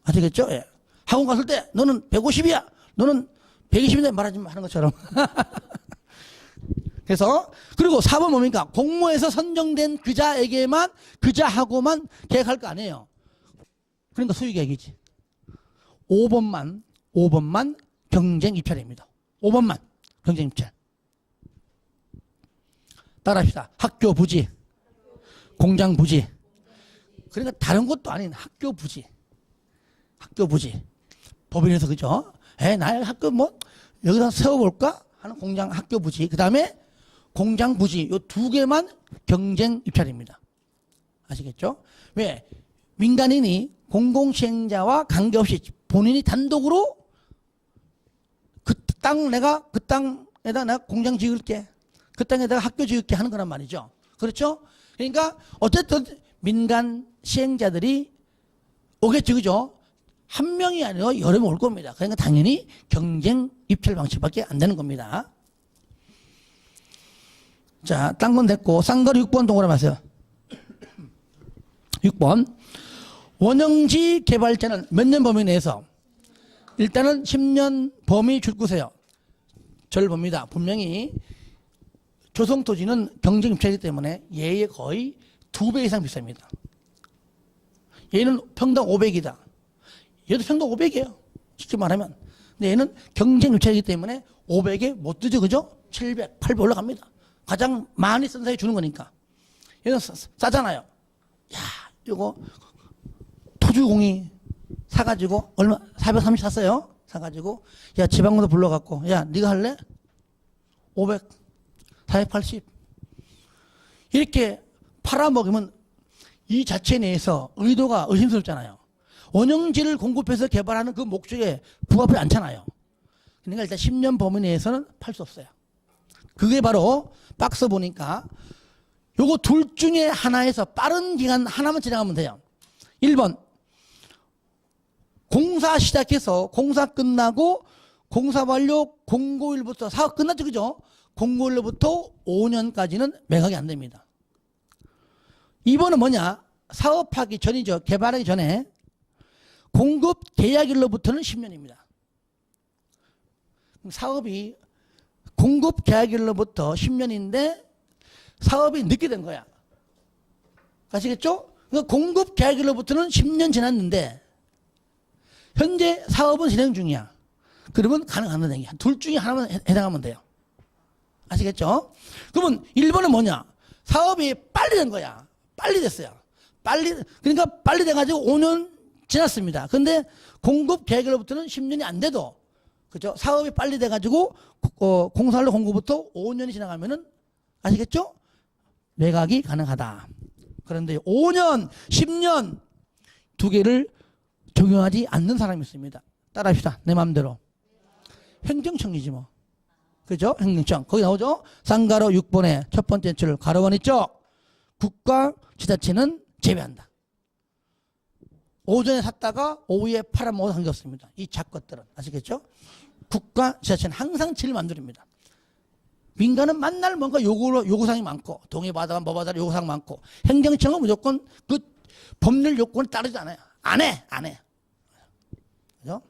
아시겠죠? 예. 학원 갔을 때 너는 150이야. 너는 120이다 말하지 마 하는 것처럼. 그래서 그리고 4번 뭡니까? 공모에서 선정된 그자에게만 그자하고만 계약할 거 아니에요. 그러니까 수의계약이지. 5번만 경쟁 입찰입니다. 5번만 경쟁 입찰. 따라합시다. 학교 부지, 공장 부지. 그러니까 다른 것도 아닌 학교 부지. 학교 부지. 법인에서 그죠? 나 학교 뭐 여기다 세워볼까? 하는 공장 학교 부지, 그 다음에 공장 부지, 요 두 개만 경쟁 입찰입니다. 아시겠죠? 왜? 민간인이 공공시행자와 관계없이 본인이 단독으로 그 땅에다 내가 공장 지을게. 그 땅에다가 학교 지을게 하는 거란 말이죠. 그렇죠? 그러니까 어쨌든 민간 시행자들이 오겠죠. 그죠? 한 명이 아니라 여러 명 올 겁니다. 그러니까 당연히 경쟁 입찰 방식밖에 안 되는 겁니다. 자, 딴 건 됐고, 쌍거리 6번 동그라미 하세요. 6번. 원형지 개발자는 몇 년 범위 내에서 일단은 10년 범위 줄 거세요. 저를 봅니다. 분명히 조성토지는 경쟁 입찰이기 때문에 얘의 거의 2배 이상 비쌉니다. 얘는 평당 500이다. 얘도 평당 500이에요. 쉽게 말하면. 근데 얘는 경쟁 입찰이기 때문에 500에 못 뜨죠. 그죠? 700, 800 올라갑니다. 가장 많이 쓴 사람이 주는 거니까. 얘는 싸잖아요. 야, 이거 토주공이 사가지고 얼마 430 샀어요. 사가지고 야 지방으로 불러갖고 야 네가 할래? 500, 480 이렇게 팔아먹으면 이 자체 내에서 의도가 의심스럽잖아요. 원형지를 공급해서 개발하는 그 목적에 부합하지 않잖아요. 그러니까 일단 10년 범위 내에서는 팔 수 없어요. 그게 바로 박스 보니까 요거 둘 중에 하나에서 빠른 기간 하나만 지나가면 돼요. 1번 공사 시작해서 공사 끝나고 공사 완료 공고일부터 사업 끝났죠. 그죠? 공고일부터 5년까지는 매각이 안 됩니다. 2번은 뭐냐? 사업하기 전이죠. 개발하기 전에 공급 계약일로부터는 10년입니다. 사업이 공급 계약일로부터 10년인데 사업이 늦게 된 거야. 아시겠죠? 그러니까 공급 계약일로부터는 10년 지났는데 현재 사업은 진행 중이야. 그러면 가능한 얘기야. 둘 중에 하나만 해당하면 돼요. 아시겠죠? 그러면 1번은 뭐냐? 사업이 빨리 된 거야. 빨리 됐어요. 그러니까 빨리 돼가지고 5년 지났습니다. 근데 공급 계획으로부터는 10년이 안 돼도, 그죠? 사업이 빨리 돼가지고, 공사로 공급부터 5년이 지나가면은, 아시겠죠? 매각이 가능하다. 그런데 5년, 10년, 두 개를 적용하지 않는 사람이 있습니다. 따라합시다. 내 마음대로. 행정청이지 뭐. 그죠? 행정청. 거기 나오죠? 쌍가로 6번에 첫 번째 줄 가로원 있죠? 국가 지자체는 제외한다. 오전에 샀다가 오후에 팔아먹어도 관계없습니다. 이 작것들은. 아시겠죠? 국가 지자체는 항상 제일 만들입니다. 민간은 만날 뭔가 요구사항이 많고, 동의받아가 뭐 받아라 요구사항 많고, 행정청은 무조건 그 법률 요건을 따르지 않아요. 안 해. 그죠?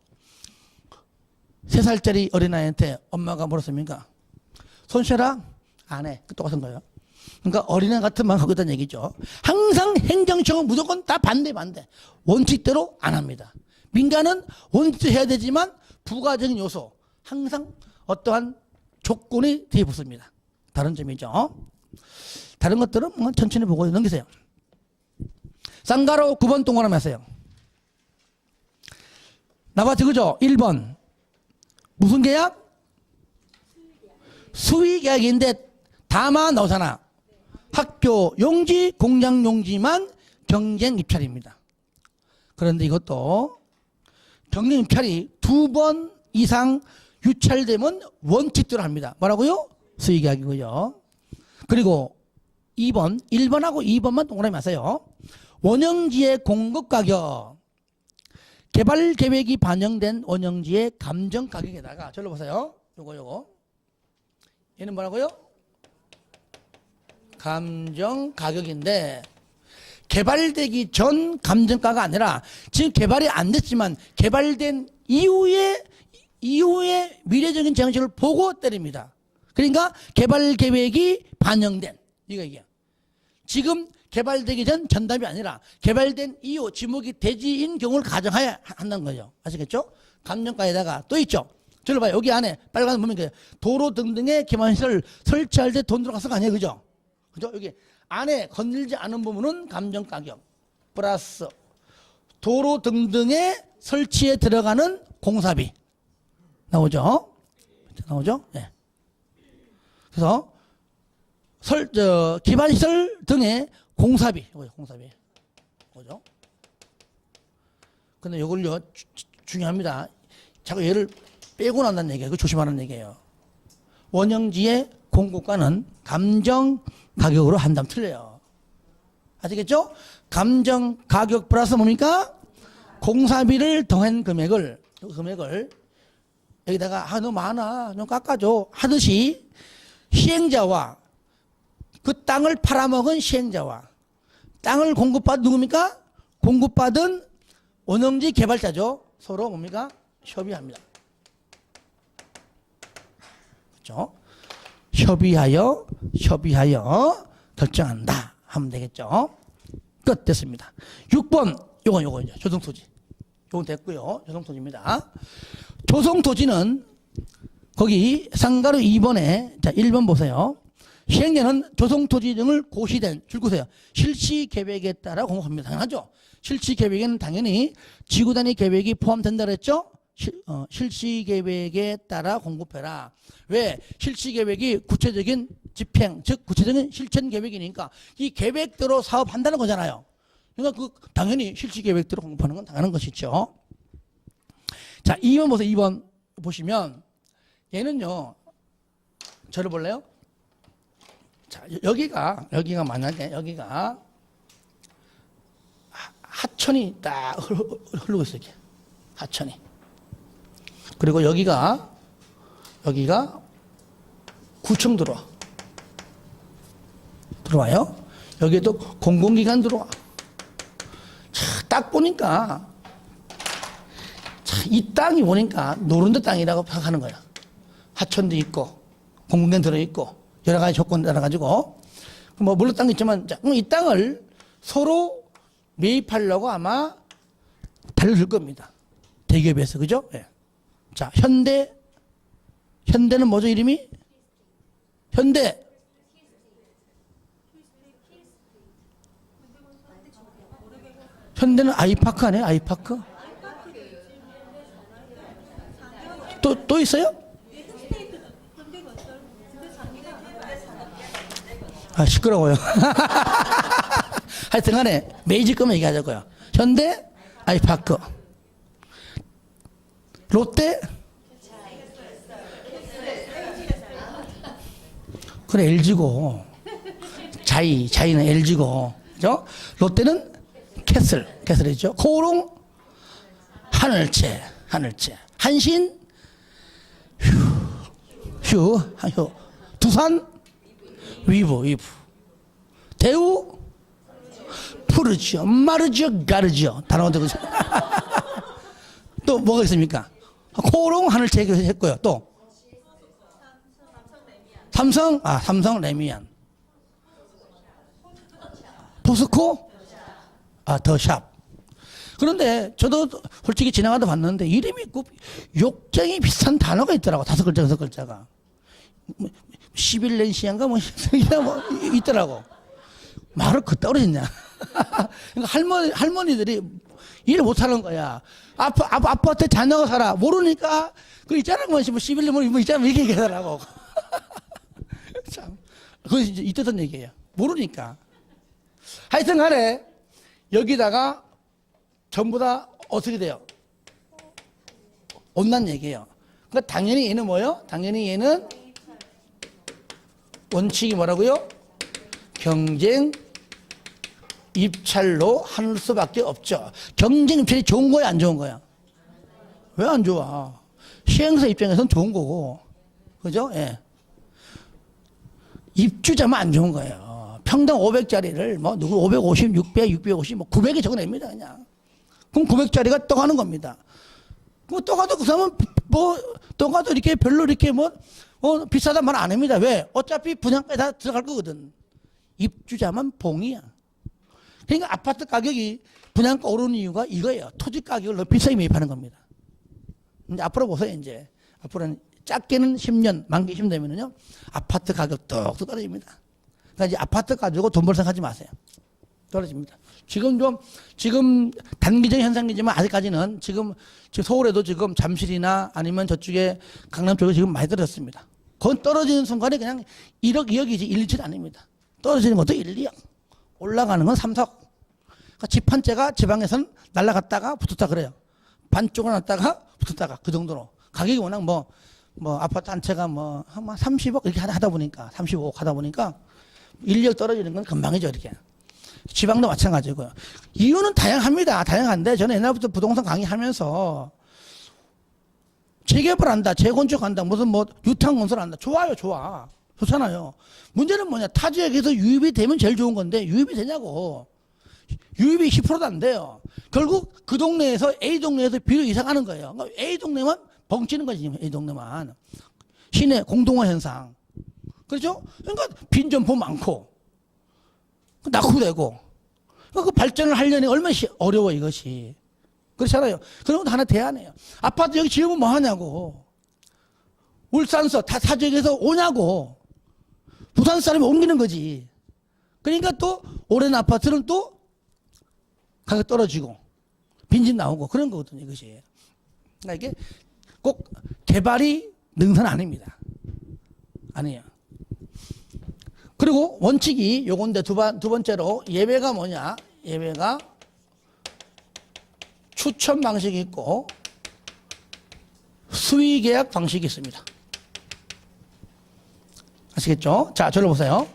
3살짜리 어린아이한테 엄마가 물었습니까? 손 쉬어라? 안 해. 똑같은 거예요. 그러니까 어린애 같은 마음 갖고 있다는 얘기죠. 항상 행정청은 무조건 다 반대. 원칙대로 안 합니다. 민간은 원칙대로 해야 되지만 부가적인 요소, 항상 어떠한 조건이 뒤에 붙습니다. 다른 점이죠. 다른 것들은 뭐 천천히 보고 넘기세요. 쌍가로 9번 동그라미 하세요. 나봤죠? 그죠? 1번. 무슨 계약? 수의계약인데 다만 나오잖아. 학교 용지, 공장 용지만 경쟁 입찰입니다. 그런데 이것도 경쟁 입찰이 2번 이상 유찰되면 원칙대로 합니다. 뭐라고요? 수의계약이고요. 그리고 2번, 1번하고 2번만 동그라미 하세요. 원형지의 공급가격, 개발계획이 반영된 원형지의 감정가격에다가 절로 보세요. 요거 얘는 뭐라고요? 감정가격인데 개발되기 전 감정가가 아니라 지금 개발이 안 됐지만 개발된 이후에 미래적인 정책을 보고 때립니다. 그러니까 개발계획이 반영된 이거야. 지금 개발되기 전 전담이 아니라 개발된 이후 지목이 대지인 경우를 가정해야 한다는 거죠. 아시겠죠? 감정가에다가 또 있죠. 저를 봐요. 여기 안에 빨간 보면 도로 등등의 기반시설 설치할 때 돈 들어가서 아니에요. 그죠? 그죠? 여기 안에 건들지 않은 부분은 감정가격 플러스 도로 등등의 설치에 들어가는 공사비 나오죠? 나오죠? 네. 그래서 기반시설 등의 공사비, 공사비. 뭐죠? 근데 이걸요, 중요합니다. 자꾸 얘를 빼고 난다는 얘기예요. 조심하는 얘기예요. 원형지의 공급가는 감정 가격으로 한다면 틀려요. 아시겠죠? 감정 가격 플러스 뭡니까? 공사비를 더한 금액을 여기다가 너무 많아, 좀 깎아줘 하듯이 시행자와 그 땅을 팔아먹은 시행자와 땅을 공급받은 누굽니까? 공급받은 원형지 개발자죠. 서로 뭡니까? 협의합니다. 그렇죠? 협의하여 결정한다 하면 되겠죠. 끝. 됐습니다. 6번 요거 이제 조성토지. 요건 됐고요. 조성토지입니다. 조성토지는 거기 상가로 2번에 자 1번 보세요. 시행자는 조성토지 등을 고시된 줄거세요. 실시계획에 따라 공급합니다. 당연하죠. 실시계획에는 당연히 지구단위 계획이 포함된다 그랬죠. 실시계획에 따라 공급해라. 왜? 실시계획이 구체적인 집행, 즉 구체적인 실천계획이니까 이 계획대로 사업한다는 거잖아요. 그러니까 당연히 실시계획대로 공급하는 건 당연한 것이죠. 자, 2번 보세요. 2번 보시면 얘는요. 저를 볼래요? 자, 여기가 만약에 여기가 하천이 딱 흐르고 있어요. 이렇게. 하천이. 그리고 여기가 구청 들어와요. 여기에도 공공기관 들어와. 자, 딱 보니까 이 땅이 보니까 노른자 땅이라고 생각하는 거야. 하천도 있고 공공기관 들어있고 여러 가지 조건이 따라가지고 뭐 물론 땅도 있지만 이 땅을 서로 매입하려고 아마 달려들 겁니다. 대기업에서. 그죠? 네. 자, 현대는 뭐죠, 이름이? 현대는 아이파크 아니에요? 아이파크? 또 있어요? 아, 시끄러워요. 하여튼 간에 메이지 거면 얘기하자고요. 현대, 아이파크. 롯데? 그래, LG고. 자이는 LG고. 그죠? 롯데는 캐슬이죠. 코오롱? 하늘채. 한신? 휴. 두산? 위브. 대우? 푸르지오, 마르지오, 가르지오. 단어가 그죠? 또 뭐가 있습니까? 코오롱 하늘채 했고요. 또 삼성 레미안. 포스코 더샵. 그런데 저도 솔직히 지나가다 봤는데 이름이 욕쟁이 비슷한 단어가 있더라고. 5글자 6글자가 11렌시안가 뭐 있더라고. 말을 그따구로 했냐. 그러니까 할머니들이 일을 못하는 거야. 아빠한테 자녀가 살아. 모르니까, 있잖아. 뭐, 11년 뭐 있잖아. 이렇게 얘기하더라고. 참. 그건 이제 있었던 얘기예요. 모르니까. 하여튼 간에, 여기다가 전부 다 어떻게 돼요? 온난 얘기예요. 그러니까 당연히 얘는 뭐예요? 당연히 얘는 원칙이 뭐라고요? 경쟁 입찰로 할 수밖에 없죠. 경쟁 입찰이 좋은 거야, 안 좋은 거야? 왜 안 좋아? 시행사 입장에서는 좋은 거고, 그죠? 예. 입주자만 안 좋은 거예요. 평당 500짜리를 누구 550, 600, 650, 900에 적어냅니다, 그냥. 그럼 900짜리가 떠가는 겁니다. 떠가도 그 사람은 떠가도 이렇게 별로 이렇게 비싸다 말 안 합니다. 왜? 어차피 분양가에 다 들어갈 거거든. 입주자만 봉이야. 그러니까 아파트 가격이 분양가 오르는 이유가 이거예요. 토지 가격을 더 비싸게 매입하는 겁니다. 이제 앞으로 보세요, 이제. 앞으로는 작게는 10년, 만기 10년 되면은요, 아파트 가격 뚝뚝 떨어집니다. 그러니까 이제 아파트 가지고 돈 벌 생각하지 마세요. 떨어집니다. 지금 단기적인 현상이지만 아직까지는 지금 서울에도 지금 잠실이나 아니면 저쪽에 강남 쪽에 지금 많이 떨어졌습니다. 그건 떨어지는 순간에 그냥 1억, 2억이지 1, 2천 아닙니다. 떨어지는 것도 1, 2억. 올라가는 건 3, 4억. 그러니까 집 한 채가 지방에서는 날아갔다가 붙었다 그래요. 반쪽으로 났다가 붙었다가 그 정도로. 가격이 워낙 뭐 아파트 한 채가 한 30억 이렇게 하다 보니까 35억 하다 보니까 1, 2억 떨어지는 건 금방이죠, 이렇게. 지방도 마찬가지고요. 이유는 다양합니다. 다양한데 저는 옛날부터 부동산 강의하면서 재개발한다, 재건축한다, 무슨 유탕건설한다. 좋아요, 좋아. 좋잖아요. 문제는 뭐냐. 타 지역에서 유입이 되면 제일 좋은 건데 유입이 되냐고. 유입이 10%도 안 돼요. 결국 그 동네에서 A 동네에서 B로 이사 가는 거예요. 그러니까 A 동네만 벙치는 거지. A 동네만. 시내 공동화 현상. 그렇죠? 그러니까 빈점포 많고 낙후되고 그 발전을 하려니 얼마나 어려워 이것이. 그렇잖아요. 그런 것도 하나 대안이에요. 아파트 여기 지으면 뭐 하냐고. 울산서 다 사지역에서 오냐고. 부산 사람이 옮기는 거지. 그러니까 또 오래된 아파트는 또 가격 떨어지고 빈집 나오고 그런 거거든요, 이것이. 그러니까 이게 꼭 개발이 능선 아닙니다. 아니에요. 그리고 원칙이 요건데 두 번째로 예외가 뭐냐? 예외가 추천 방식이 있고 수의 계약 방식이 있습니다. 아시겠죠? 자, 저를 보세요.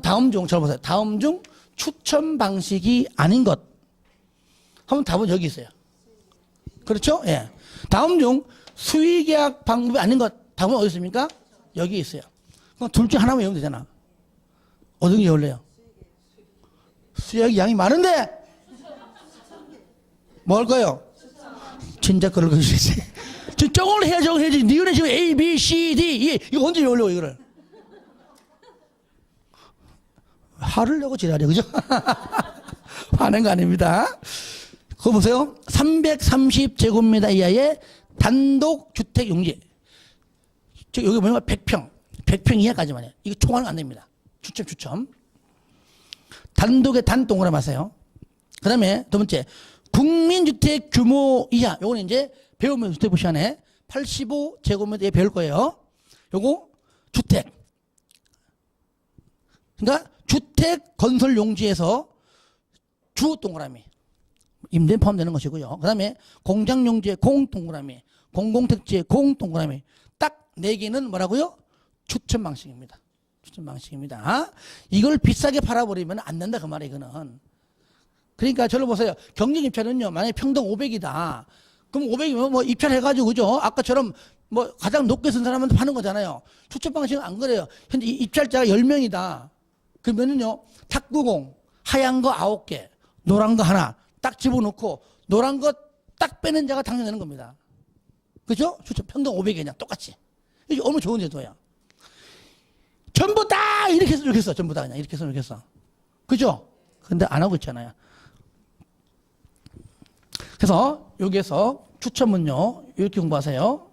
다음 중 추천 방식이 아닌 것. 하면 답은 여기 있어요. 그렇죠? 예. 다음 중 수의 계약 방법이 아닌 것. 답은 어디 있습니까? 여기 있어요. 그럼 둘 중 하나만 외우면 되잖아. 어떤 게 외울래요? 수의 양이 많은데 뭐 할 거예요? 진짜 그걸 해주지. 저걸 해야지. 니은에 지금 A, B, C, D, E. 이거 언제 외우려고 이거를? 화를 내고 지랄이야, 그죠? 화낸 거 아닙니다. 그거 보세요. 330제곱미터 이하의 단독주택 용지. 여기 보면 100평 이하까지만 해요. 이거 총알은 안 됩니다. 추첨. 단독의 단 동그라미 하세요. 그 다음에 두 번째, 국민주택 규모 이하. 요거는 이제 배우면 주택부 시간에 85제곱미터에 배울 거예요. 요거 주택. 그러니까 주택 건설 용지에서 주 동그라미. 임대 포함되는 것이고요. 그 다음에 공장 용지의 공 동그라미, 공공택지의 공 동그라미. 딱 4개는 뭐라고요? 추천 방식입니다. 추천 방식입니다. 이걸 비싸게 팔아버리면 안 된다 그 말이에요, 이거는. 그러니까 저를 보세요. 경쟁 입찰은요, 만약에 평당 500이다. 그럼 500이면 뭐 입찰해가지고, 그죠? 아까처럼 뭐 가장 높게 쓴 사람한테 파는 거잖아요. 추천 방식은 안 그래요. 현재 입찰자가 10명이다. 그러면은요, 탁구공, 하얀 거 9개, 노란 거 하나 딱 집어넣고, 노란 거 딱 빼는 자가 당첨되는 겁니다. 그죠? 추천 평당 500이냐, 똑같이. 이게 얼마나 좋은 제도야. 전부 다 이렇게 했어. 전부 다 그냥 이렇게 했어. 그죠? 근데 안 하고 있잖아요. 그래서 여기에서 추천문요 이렇게 공부하세요.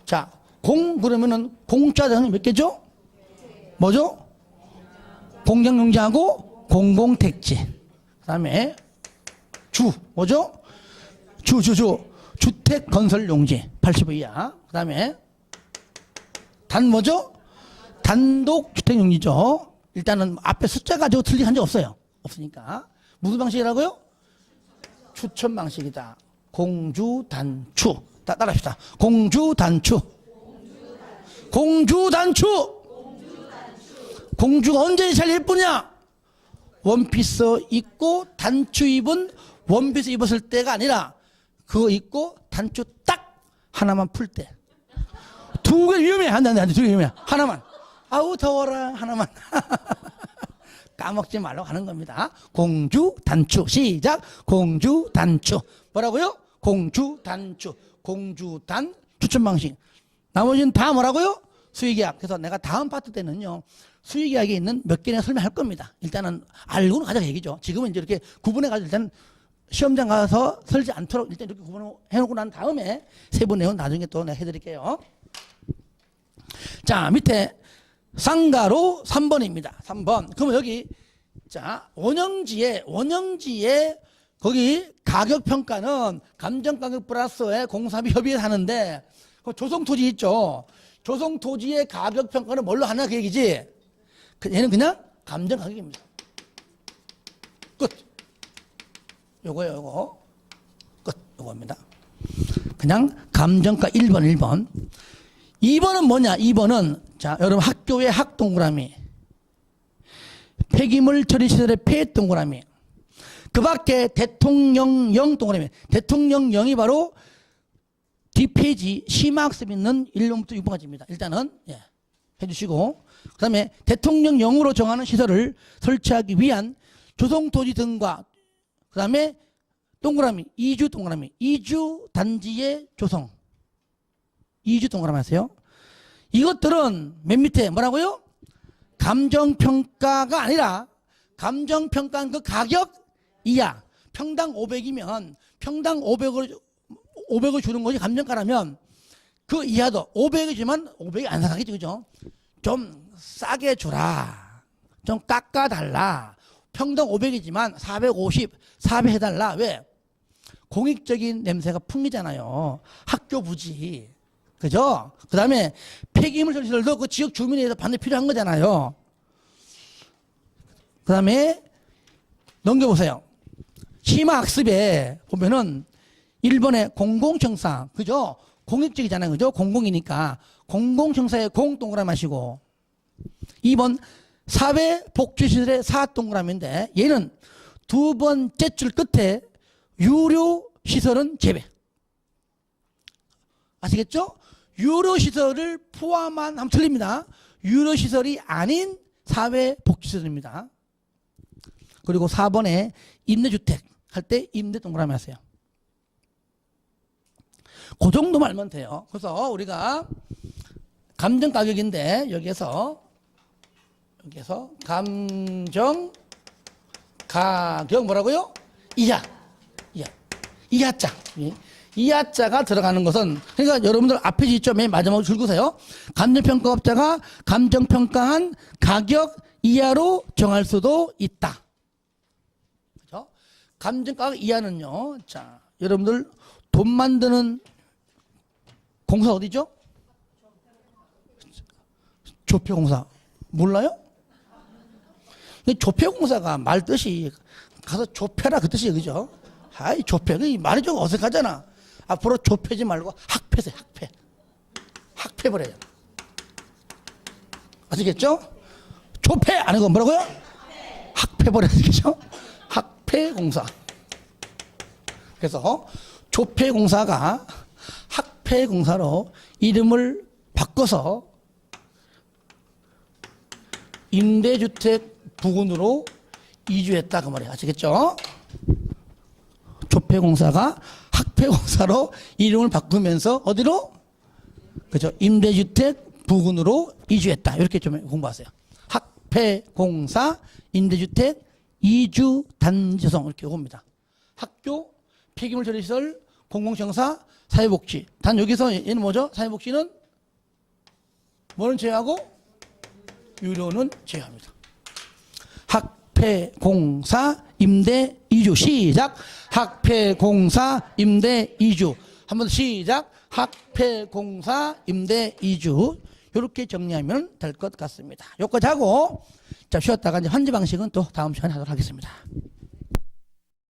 자, 그러면은 공짜는 몇 개죠? 뭐죠? 공장용지하고 공공택지. 그 다음에 뭐죠? 주택건설용지 85 이하. 그 다음에 뭐죠? 단독주택용지죠. 일단은 앞에 숫자 가지고 틀리게 한 적 없어요. 없으니까. 무슨 방식이라고요? 추천 방식이다. 공주단추. 따라합시다. 공주단추. 공주가 언제 제일 예쁘냐? 원피스 입고 단추 입은 원피스 입었을 때가 아니라 그거 입고 단추 딱 하나만 풀 때. 2개 위험해. 안 돼. 2개 위험해. 하나만. 아우 더워라. 하나만. 까먹지 말라고 하는 겁니다. 공주단추. 시작. 공주단추. 뭐라고요? 공주단추. 공주단 추천 방식. 나머지는 다 뭐라고요? 수의계약. 그래서 내가 다음 파트 때는요, 수의계약에 있는 몇 개나 설명할 겁니다. 일단은 알고는 가자 얘기죠. 지금은 이제 이렇게 구분해가지고 일단 시험장 가서 설지 않도록 일단 이렇게 구분해놓고 난 다음에 세부 내용 나중에 또 내가 해드릴게요. 자, 밑에 쌍가로 3번입니다. 3번. 그러면 여기, 자, 원형지에 거기 가격평가는 감정가격 플러스에 공사비 협의해서 하는데 그 조성토지 있죠. 조성토지의 가격평가는 뭘로 하나 그 얘기지. 얘는 그냥 감정가격입니다. 끝. 요거요, 요거. 끝. 요겁니다. 그냥 감정가 1번, 1번. 2번은 뭐냐? 2번은 자, 여러분 학교의 학 동그라미, 폐기물 처리 시설의 폐 동그라미, 그 밖에 대통령령 동그라미. 대통령령이 바로 뒷페이지 심화학습 있는 1번부터 6번까지입니다. 일단은 예, 해주시고, 그 다음에 대통령령으로 정하는 시설을 설치하기 위한 조성토지 등과 그 다음에 동그라미, 이주 동그라미, 이주 단지의 조성, 이주 동그라미 하세요. 이것들은 맨 밑에 뭐라고요? 감정평가가 아니라 감정평가한 그 가격 이하. 평당 500이면 평당 500을 주는 것이 감정가라면 그 이하도 500이지만 500이 안 사가겠죠. 그죠? 좀 싸게 주라. 좀 깎아달라. 평당 500이지만 450, 400 해달라. 왜? 공익적인 냄새가 풍기잖아요. 학교 부지. 그죠? 그 다음에 폐기물 처리시설도 그 지역 주민에 의해서 반드시 필요한 거잖아요. 그 다음에 넘겨보세요. 심화학습에 보면은 1번에 공공청사. 그죠? 공익적이잖아요. 그죠? 공공이니까. 공공청사의 공 동그라미 하시고. 2번 사회복지시설의 사 동그라미인데 얘는 두 번째 줄 끝에 유료시설은 제외. 아시겠죠? 유료시설을 포함한 하면 틀립니다. 유료시설이 아닌 사회복지시설입니다. 그리고 4번에 임대주택 할 때 임대 동그라미 하세요. 그 정도만 알면 돼요. 그래서 우리가 감정가격인데 여기에서 감정가격 뭐라고요? 이하자. 이하자가 들어가는 것은, 그러니까 여러분들 앞에 있죠? 맨 마지막으로 줄구세요. 감정평가업자가 감정평가한 가격 이하로 정할 수도 있다. 그죠? 감정가격 이하는요, 자, 여러분들 돈 만드는 공사 어디죠? 조폐공사. 몰라요? 조폐공사가 말 뜻이 가서 조폐라 그 뜻이에요. 그죠? 아이, 조폐. 그 말이 좀 어색하잖아. 앞으로 조폐지 말고 학폐세, 학폐. 학폐버려요. 아시겠죠? 조폐 안 하고 뭐라고요? 학폐버려야 되겠죠? 학폐공사. 그래서 조폐공사가 학폐공사로 이름을 바꿔서 임대주택 부근으로 이주했다 그 말이에요. 아시겠죠? 조폐공사가 학폐공사로 이름을 바꾸면서 어디로? 그죠? 임대주택 부근으로 이주했다. 이렇게 좀 공부하세요. 학폐공사, 임대주택, 이주 단지조성 이렇게 옵니다. 학교, 폐기물 처리시설, 공공청사, 사회복지. 단 여기서 얘는 뭐죠? 사회복지는 뭐는 제외하고 유료는 제외합니다. 학폐공사, 임대, 이주. 시작. 학폐공사, 임대, 이주. 한 번 더 시작. 학폐공사, 임대, 이주. 이렇게 정리하면 될 것 같습니다. 여기까지 하고 자 쉬었다가 이제 환지 방식은 또 다음 시간에 하도록 하겠습니다.